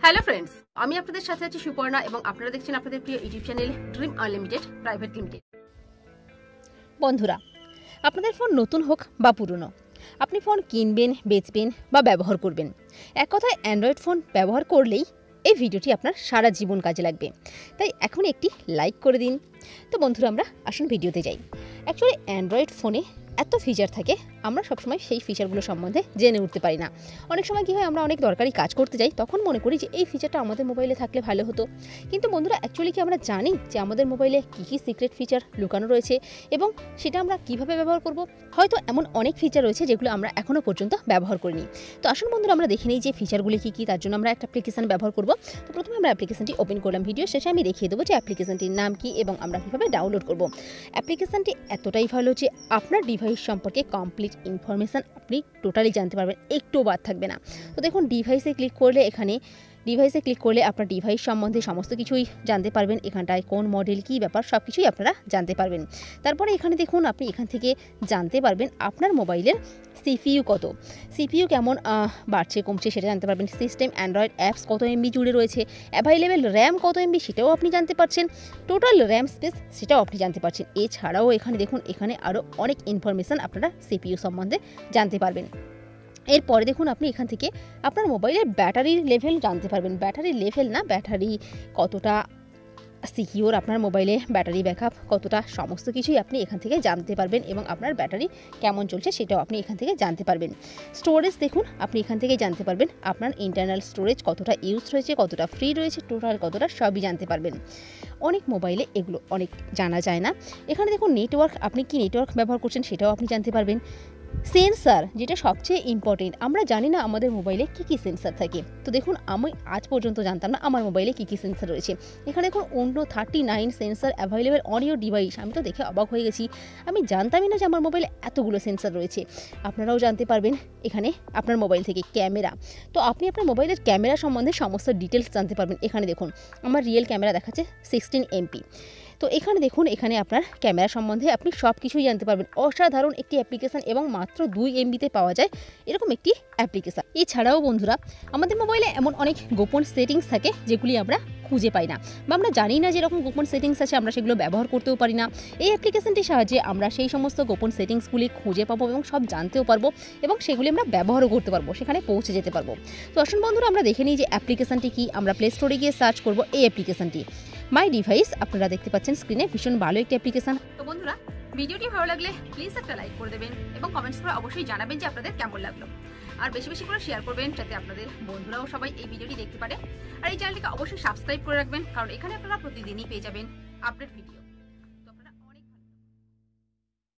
Hello friends, আমি আপনাদের সাথে আছি সুপর্ণা এবং আপনারা দেখছেন আপনাদের প্রিয় YouTube channel dream unlimited private limited. বন্ধুরা, আপনাদের ফোন নতুন হোক বা পুরনো, আপনি ফোন কিনবেন, বেচবেন বা ব্যবহার করবেন, এক কথায় অ্যান্ড্রয়েড ফোন ব্যবহার করলেই এই ভিডিওটি আপনার সারা জীবন কাজে লাগবে। তাই এখন একটি লাইক করে দিন। তো বন্ধুরা, আমরা আসুন ভিডিওতে যাই। অ্যাকচুয়ালি অ্যান্ড্রয়েড ফোনে এত ফিচার থাকে, আমরা সবসময় সেই ফিচারগুলো সম্বন্ধে জেনে উঠতে পারি না। অনেক সময় কী হয়, আমরা অনেক দরকারি কাজ করতে যাই, তখন মনে করি যে এই ফিচারটা আমাদের মোবাইলে থাকলে ভালো হতো। কিন্তু বন্ধুরা, অ্যাকচুয়ালি কি আমরা জানি যে আমাদের মোবাইলে কী কী সিক্রেট ফিচার লুকানো রয়েছে এবং সেটা আমরা কীভাবে ব্যবহার করব? হয়তো এমন অনেক ফিচার রয়েছে যেগুলো আমরা এখনও পর্যন্ত ব্যবহার করিনি। তো আসুন বন্ধুরা, আমরা দেখে নিই যে ফিচারগুলি কী কী। তার জন্য আমরা একটা অ্যাপ্লিকেশন ব্যবহার করব। তো প্রথমে আমরা অ্যাপ্লিকেশনটি ওপেন করলাম। ভিডিও শেষে আমি দেখিয়ে দেবো যে অ্যাপ্লিকেশনটির নাম কী এবং আমরা কীভাবে ডাউনলোড করব। অ্যাপ্লিকেশনটি এতটাই ভালো যে আপনার ডিভাইস সম্পর্কে কমপ্লিট ইনফরমেশান আপনি টোটালি জানতে পারবেন, একটু বাদ থাকবে না। তো দেখুন, ডিভাইসে ক্লিক করলে আপনার ডিভাইস সম্বন্ধে সমস্ত কিছুই জানতে পারবেন। এখানটায় কোন মডেল, কী ব্যাপার, সব কিছুই আপনারা জানতে পারবেন। তারপরে এখানে দেখুন, আপনি এখান থেকে জানতে পারবেন আপনার মোবাইলের সিপিইউ কত, সিপিইউ কেমন বাড়ছে কমছে সেটা জানতে পারবেন। সিস্টেম, অ্যান্ড্রয়েড অ্যাপস কত এমবি জুড়ে রয়েছে, অ্যাভাইলেবল র্যাম কত এমবি সেটাও আপনি জানতে পারছেন, টোটাল র্যাম স্পেস সেটাও আপনি জানতে পারছেন। এছাড়াও এখানে দেখুন, এখানে আরও অনেক ইনফরমেশান আপনারা সিপিইউ সম্বন্ধে জানতে পারবেন। এরপরে দেখুন, আপনি এখান থেকে আপনার মোবাইলের ব্যাটারির লেভেল জানতে পারবেন। ব্যাটারি লেভেল না, ব্যাটারি কতটা সিকিউর, আপনার মোবাইলে ব্যাটারি ব্যাকআপ কতটা, সমস্ত কিছুই আপনি এখান থেকে জানতে পারবেন এবং আপনার ব্যাটারি কেমন চলছে সেটাও আপনি এখান থেকে জানতে পারবেন। স্টোরেজ দেখুন, আপনি এখান থেকে জানতে পারবেন আপনার ইন্টারনাল স্টোরেজ কতটা ইউজ রয়েছে, কতটা ফ্রি রয়েছে, টোটাল কতটা, সবই জানতে পারবেন। অনেক মোবাইলে এগুলো অনেক জানা যায় না। এখানে দেখুন নেটওয়ার্ক, আপনি কি নেটওয়ার্ক ব্যবহার করছেন সেটাও আপনি জানতে পারবেন। সেন্সার, যেটা সবচেয়ে ইম্পর্টেন্ট, আমরা জানি না আমাদের মোবাইলে কী কী সেন্সার থাকে। তো দেখুন, আমি আজ পর্যন্ত জানতাম না আমার মোবাইলে কী কী সেন্সার রয়েছে। এখানে দেখুন অন্য 39 sensor available on your device. আমি তো দেখে অবাক হয়ে গেছি, আমি জানতামই না যে আমার মোবাইলে এতগুলো সেন্সার রয়েছে। আপনারাও জানতে পারবেন এখানে আপনার মোবাইল থেকে। ক্যামেরা, তো আপনি আপনার মোবাইলের ক্যামেরা সম্বন্ধে সমস্ত ডিটেলস জানতে পারবেন। এখানে দেখুন, আমার রিয়েল ক্যামেরা দেখাচ্ছে 16 MP। তো এখানে দেখুন, এখানে আপনার ক্যামেরা সম্বন্ধে আপনি সব কিছুই জানতে পারবেন। অসাধারণ একটি অ্যাপ্লিকেশান এবং মাত্র 2 MBতে পাওয়া যায় এরকম একটি অ্যাপ্লিকেশান। এছাড়াও বন্ধুরা, আমাদের মোবাইলে এমন অনেক গোপন সেটিংস থাকে যেগুলি আমরা খুঁজে পাই না বা আমরা জানি না যে এরকম গোপন সেটিংস আছে, আমরা সেগুলো ব্যবহার করতেও পারি না। এই অ্যাপ্লিকেশানটির সাহায্যে আমরা সেই সমস্ত গোপন সেটিংসগুলি খুঁজে পাবো এবং সব জানতেও পারবো এবং সেগুলি আমরা ব্যবহারও করতে পারবো, সেখানে পৌঁছে যেতে পারবো। তো আসুন বন্ধুরা, আমরা দেখে নিই যে অ্যাপ্লিকেশানটি কি। আমরা প্লে স্টোরে গিয়ে সার্চ করবো এই অ্যাপ্লিকেশানটি, মাই ডিভাইস। আপনারা দেখতে পাচ্ছেন স্ক্রিনে, ভীষণ ভালো একটি অ্যাপ্লিকেশান। তো বন্ধুরা, ভিডিওটি ভালো লাগলে প্লিজ একটা লাইক করে দেবেন এবং কমেন্টস করে অবশ্যই জানাবেন যে আপনাদের কেমন লাগলো। আর বেশি বেশি করে শেয়ার করবেন যাতে আপনাদের বন্ধুরাও সবাই এই ভিডিওটি দেখতে পারে। আর এই চ্যানেলটিকে অবশ্যই সাবস্ক্রাইব করে রাখবেন, কারণ এখানে আপনারা প্রতিদিনই পেয়ে যাবেন আপডেট ভিডিও।